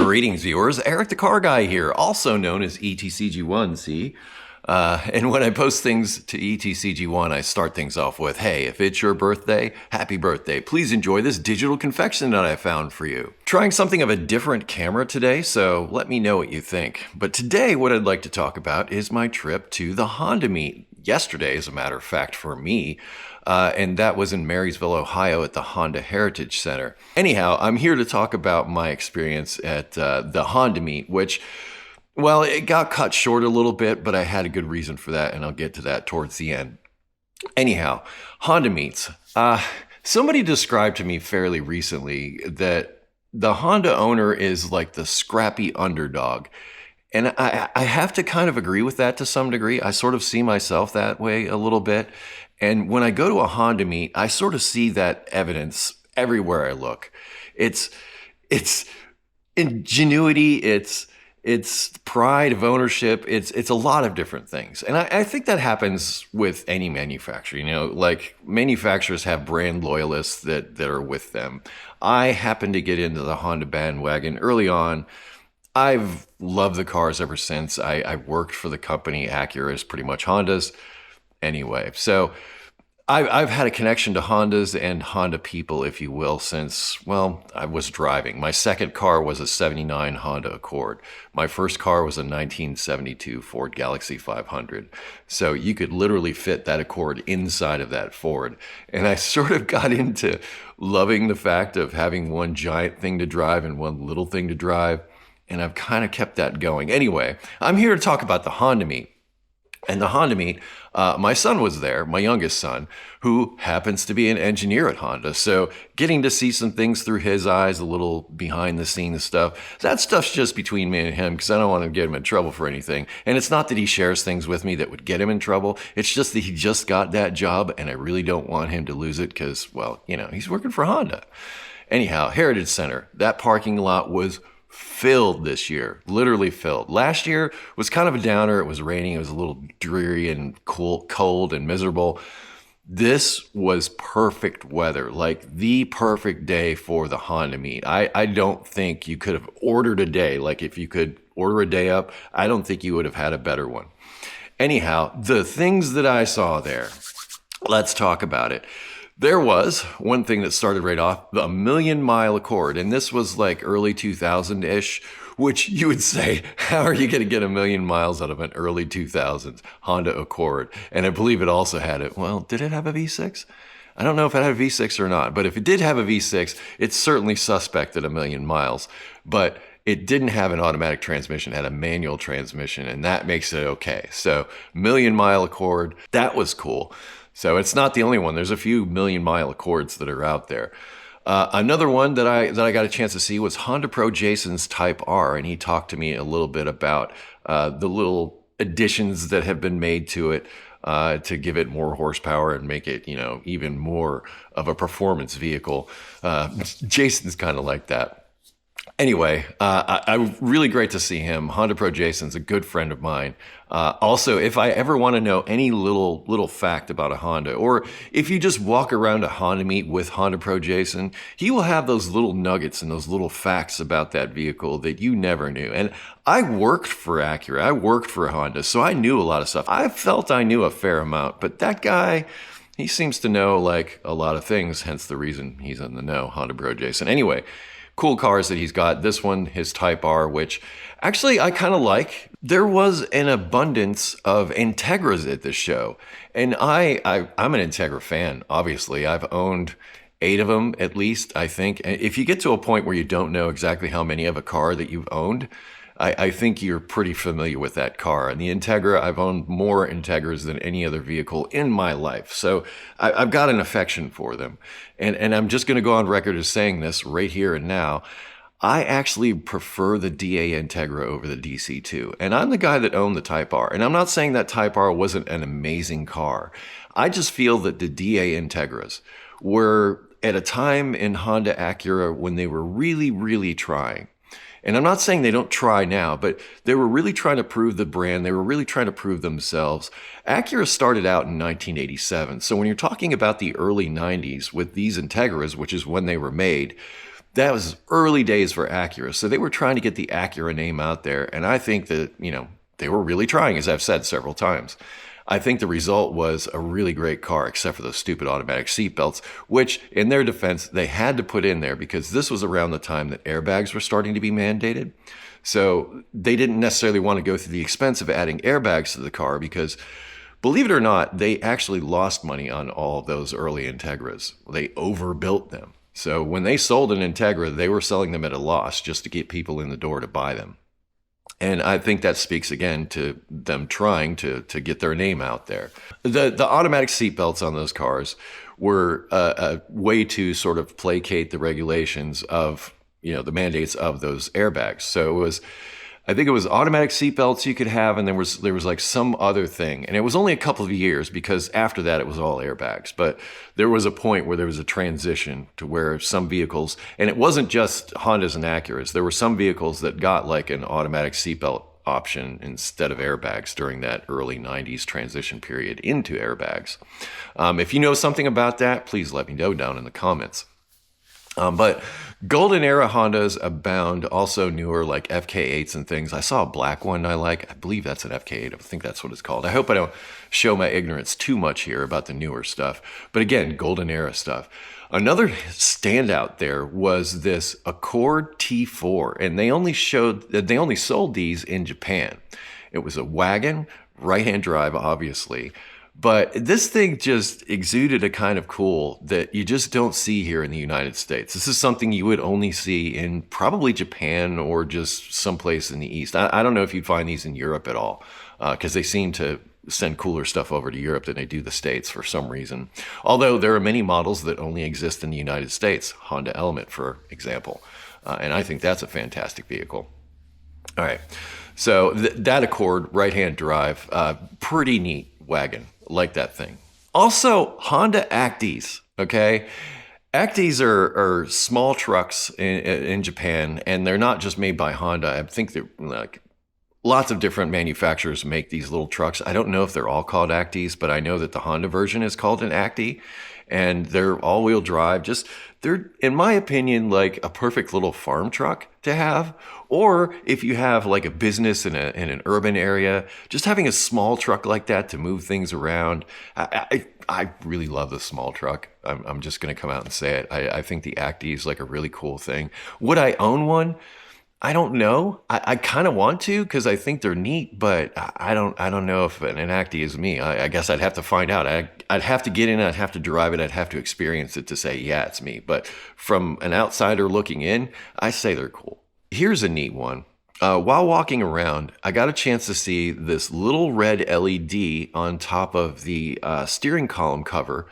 Greetings, viewers. Eric the Car Guy here, also known as ETCG1, see? And when I post things to ETCG1, I start things off with, hey, if it's your birthday, happy birthday. Please enjoy this digital confection that I found for you. Trying something of a different camera today, so let me know what you think. But today, what I'd like to talk about is my trip to the Honda meet. Yesterday, as a matter of fact, for me. And that was in Marysville, Ohio at the Honda Heritage Center. Anyhow, I'm here to talk about my experience at the Honda meet, which, well, it got cut short a little bit, but I had a good reason for that, and I'll get to that towards the end. Anyhow, Honda meets. Somebody described to me fairly recently that the Honda owner is like the scrappy underdog. And I have to kind of agree with that to some degree. I sort of see myself that way a little bit. And when I go to a Honda meet, I sort of see that evidence everywhere I look. It's ingenuity, it's pride of ownership, it's a lot of different things. And I think that happens with any manufacturer. You know, like manufacturers have brand loyalists that are with them. I happened to get into the Honda bandwagon early on. I've loved the cars ever since. I worked for the company. Acura is pretty much Honda's. Anyway, so I've had a connection to Hondas and Honda people, if you will, since, well, I was driving. My second car was a 79 Honda Accord. My first car was a 1972 Ford Galaxy 500. So you could literally fit that Accord inside of that Ford. And I sort of got into loving the fact of having one giant thing to drive and one little thing to drive. And I've kind of kept that going. Anyway, I'm here to talk about the Honda meet. And the Honda meet, my son was there, my youngest son, who happens to be an engineer at Honda. So getting to see some things through his eyes, a little behind the scenes stuff, that stuff's just between me and him because I don't want to get him in trouble for anything. And it's not that he shares things with me that would get him in trouble. It's just that he just got that job and I really don't want him to lose it because, well, you know, he's working for Honda. Anyhow, Heritage Center, that parking lot was filled this year, literally filled. Last year was kind of a downer. It was raining. It was a little dreary and cold and miserable. This was perfect weather, like the perfect day for the Honda meet. I don't think you could have ordered a day. Like if you could order a day up, I don't think you would have had a better one. Anyhow, the things that I saw there, let's talk about it. There was one thing that started right off, the Million Mile Accord, and this was like early 2000-ish, which you would say, how are you going to get 1,000,000 miles out of an early 2000s Honda Accord? And I believe it also had it. Well, did it have a V6? I don't know if it had a V6 or not, but if it did have a V6, it's certainly suspect at 1,000,000 miles. But it didn't have an automatic transmission, it had a manual transmission, and that makes it okay. So, Million Mile Accord, that was cool. So it's not the only one. There's a few Million Mile Accords that are out there. Another one that I got a chance to see was Honda Pro Jason's Type R, and he talked to me a little bit about the little additions that have been made to it to give it more horsepower and make it, you know, even more of a performance vehicle. Jason's kind of like that. Anyway, I really great to see him. Honda Pro Jason's a good friend of mine. Also, if I ever want to know any little fact about a Honda, or if you just walk around a Honda meet with Honda Pro Jason, he will have those little nuggets and those little facts about that vehicle that you never knew. And I worked for Acura. I worked for Honda, so I knew a lot of stuff. I felt I knew a fair amount, but that guy, he seems to know like a lot of things, hence the reason he's in the know, Honda Pro Jason. Anyway, cool cars that he's got. This one, his Type R, which actually I kind of like. There was an abundance of Integras at this show. And I'm an Integra fan, obviously. I've owned 8 of them at least, I think. If you get to a point where you don't know exactly how many of a car that you've owned, I think you're pretty familiar with that car. And the Integra, I've owned more Integras than any other vehicle in my life. So I've got an affection for them. And I'm just going to go on record as saying this right here and now. I actually prefer the DA Integra over the DC2. And I'm the guy that owned the Type R. And I'm not saying that Type R wasn't an amazing car. I just feel that the DA Integras were at a time in Honda Acura when they were really, really trying. And I'm not saying they don't try now, but they were really trying to prove the brand. They were really trying to prove themselves. Acura started out in 1987. So when you're talking about the early 90s with these Integras, which is when they were made, that was early days for Acura. So they were trying to get the Acura name out there. And I think that, they were really trying, as I've said several times. I think the result was a really great car, except for those stupid automatic seatbelts, which, in their defense, they had to put in there because this was around the time that airbags were starting to be mandated. So they didn't necessarily want to go through the expense of adding airbags to the car because, believe it or not, they actually lost money on all those early Integras. They overbuilt them. So when they sold an Integra, they were selling them at a loss just to get people in the door to buy them. And I think that speaks again to them trying to get their name out there. The automatic seatbelts on those cars were a way to sort of placate the regulations of, the mandates of those airbags. So I think it was automatic seatbelts you could have, and there was like some other thing. And it was only a couple of years because after that it was all airbags. But there was a point where there was a transition to where some vehicles, and it wasn't just Hondas and Acuras, there were some vehicles that got like an automatic seatbelt option instead of airbags during that early 90s transition period into airbags. If you know something about that, please let me know down in the comments. But golden era Hondas abound, also newer like FK8s and things. I saw a black one I like. I believe that's an FK8. I think that's what it's called. I hope I don't show my ignorance too much here about the newer stuff. But again, golden era stuff. Another standout there was this Accord T4, and they only sold these in Japan. It was a wagon, right-hand drive, obviously. But this thing just exuded a kind of cool that you just don't see here in the United States. This is something you would only see in probably Japan or just someplace in the East. I don't know if you'd find these in Europe at all, because they seem to send cooler stuff over to Europe than they do the States for some reason. Although there are many models that only exist in the United States, Honda Element, for example. And I think that's a fantastic vehicle. All right, so that Accord right-hand drive, pretty neat wagon. Like that thing. Also, Honda Actis, okay? Actis are small trucks in Japan, and they're not just made by Honda. I think they're like lots of different manufacturers make these little trucks. I don't know if they're all called Actis, but I know that the Honda version is called an Acti, and they're all-wheel drive. They're, in my opinion, like a perfect little farm truck to have. Or if you have like a business in an urban area, just having a small truck like that to move things around. I really love the small truck. I'm just going to come out and say it. I think the Acti is like a really cool thing. Would I own one? I don't know. I kind of want to because I think they're neat, but I don't know if an Acti is me. I guess I'd have to find out. I'd have to get in, I'd have to drive it, I'd have to experience it to say, yeah, it's me. But from an outsider looking in, I say they're cool. Here's a neat one. While walking around, I got a chance to see this little red LED on top of the steering column cover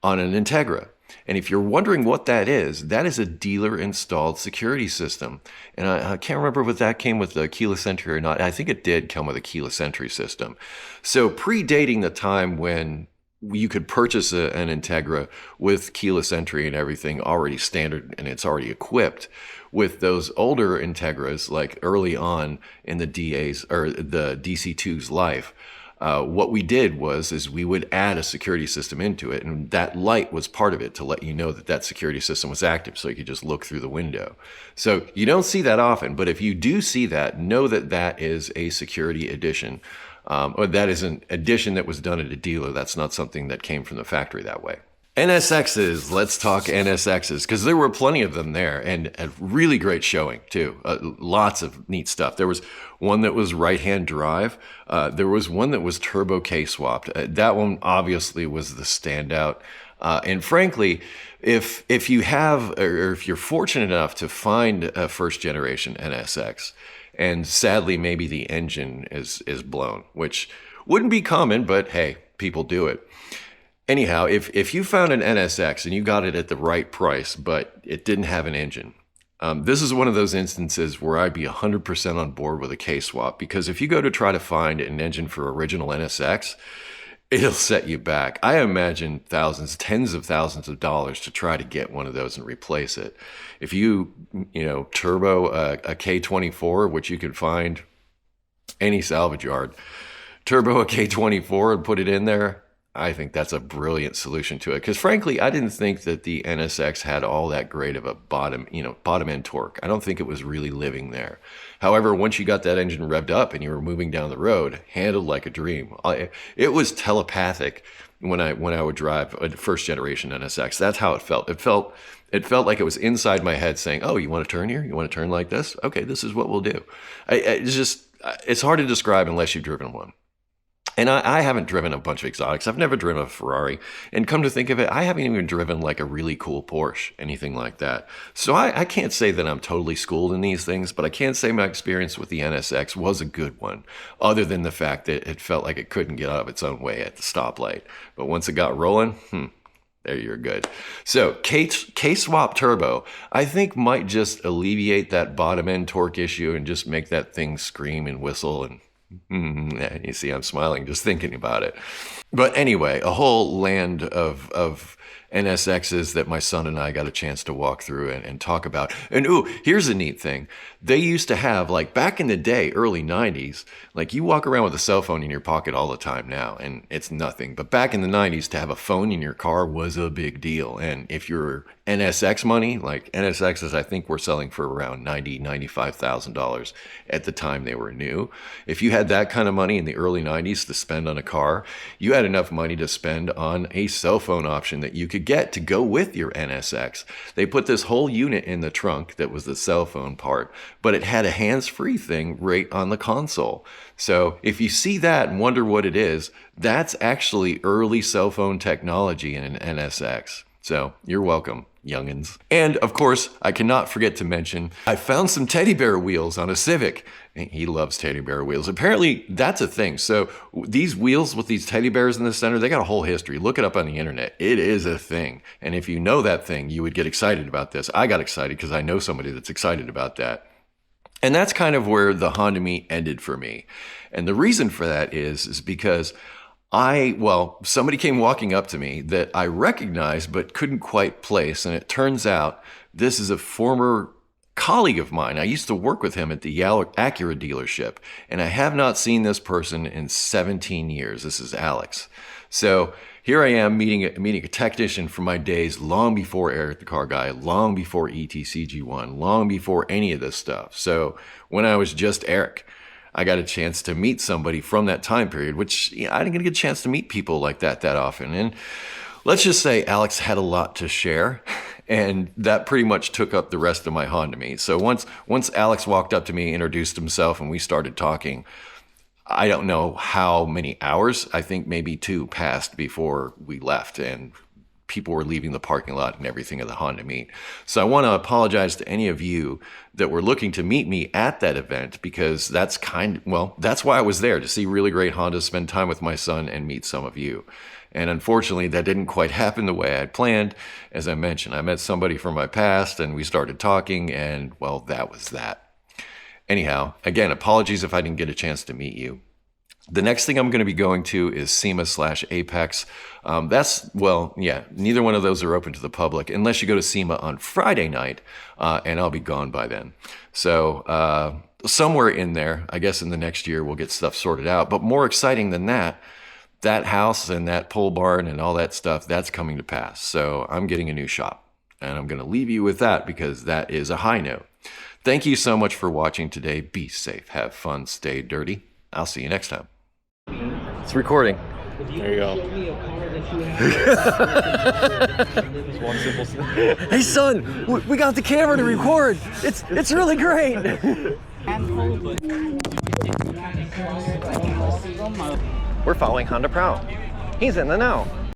on an Integra. And if you're wondering what that is a dealer-installed security system. And I can't remember if that came with the keyless entry or not. I think it did come with a keyless entry system. So predating the time when you could purchase an Integra with keyless entry and everything already standard and it's already equipped, with those older Integras, like early on in the DA's or the DC2's life, what we did is we would add a security system into it, and that light was part of it to let you know that security system was active, so you could just look through the window. So you don't see that often, but if you do see that, know that is a security addition, or that is an addition that was done at a dealer. That's not something that came from the factory that way. NSXs, let's talk NSXs, because there were plenty of them there, and a really great showing too. Lots of neat stuff. There was one that was right-hand drive. There was one that was turbo K-swapped. That one obviously was the standout. And frankly, if you have, or if you're fortunate enough to find a first-generation NSX, and sadly maybe the engine is blown, which wouldn't be common, but hey, people do it. Anyhow, if you found an NSX and you got it at the right price, but it didn't have an engine, this is one of those instances where I'd be 100% on board with a K-swap, because if you go to try to find an engine for original NSX, it'll set you back. I imagine thousands, tens of thousands of dollars to try to get one of those and replace it. If you turbo a K24, which you can find any salvage yard, turbo a K24 and put it in there, I think that's a brilliant solution to it. Because frankly, I didn't think that the NSX had all that great of a bottom end torque. I don't think it was really living there. However, once you got that engine revved up and you were moving down the road, handled like a dream. It was telepathic when I would drive a first generation NSX. That's how it felt. It felt like it was inside my head saying, "Oh, you want to turn here? You want to turn like this? Okay, this is what we'll do." It's hard to describe unless you've driven one. And I haven't driven a bunch of exotics. I've never driven a Ferrari. And come to think of it, I haven't even driven like a really cool Porsche, anything like that. So I can't say that I'm totally schooled in these things, but I can say my experience with the NSX was a good one, other than the fact that it felt like it couldn't get out of its own way at the stoplight. But once it got rolling, there you're good. So K-swap turbo, I think might just alleviate that bottom end torque issue and just make that thing scream and whistle. And you see, I'm smiling just thinking about it. But anyway, a whole land of NSXs that my son and I got a chance to walk through and talk about. And here's a neat thing. They used to have, like back in the day, early 90s, like you walk around with a cell phone in your pocket all the time now, and it's nothing. But back in the 90s, to have a phone in your car was a big deal. And if you're NSX money, like NSXs, I think were selling for around $90,000, $95,000 at the time they were new. If you had that kind of money in the early 90s to spend on a car, you had enough money to spend on a cell phone option that you could get to go with your NSX. They put this whole unit in the trunk that was the cell phone part, but it had a hands-free thing right on the console. So if you see that and wonder what it is, that's actually early cell phone technology in an NSX. So you're welcome, youngins. And of course, I cannot forget to mention, I found some teddy bear wheels on a Civic. He loves teddy bear wheels. Apparently, that's a thing. So these wheels with these teddy bears in the center, they got a whole history. Look it up on the internet. It is a thing. And if you know that thing, you would get excited about this. I got excited because I know somebody that's excited about that. And that's kind of where the Honda meet ended for me. And the reason for that is because somebody came walking up to me that I recognized but couldn't quite place. And it turns out this is a former colleague of mine. I used to work with him at the Acura dealership, and I have not seen this person in 17 years. This is Alex. So here I am meeting a technician from my days long before Eric the Car Guy, long before ETCG1, long before any of this stuff. So when I was just Eric, I got a chance to meet somebody from that time period, which I didn't get a chance to meet people like that often. And let's just say Alex had a lot to share, and that pretty much took up the rest of my Honda meet. So once Alex walked up to me, introduced himself, and we started talking, I don't know how many hours, I think maybe 2 passed before we left, and people were leaving the parking lot and everything of the Honda meet. So I want to apologize to any of you that were looking to meet me at that event, because that's why I was there, to see really great Hondas, spend time with my son, and meet some of you. And unfortunately, that didn't quite happen the way I had planned. As I mentioned, I met somebody from my past and we started talking, and well, that was that. Anyhow, again, apologies if I didn't get a chance to meet you. The next thing I'm going to be going to is SEMA/Apex. Neither one of those are open to the public unless you go to SEMA on Friday night, and I'll be gone by then. So somewhere in there, I guess in the next year, we'll get stuff sorted out. But more exciting than that house and that pole barn and all that stuff, that's coming to pass. So I'm getting a new shop, and I'm going to leave you with that because that is a high note. Thank you so much for watching today. Be safe, have fun, stay dirty. I'll see you next time. It's recording. There you go. Just one simple step. Hey son, we got the camera to record. It's really great. We're following Honda Pro. He's in the know.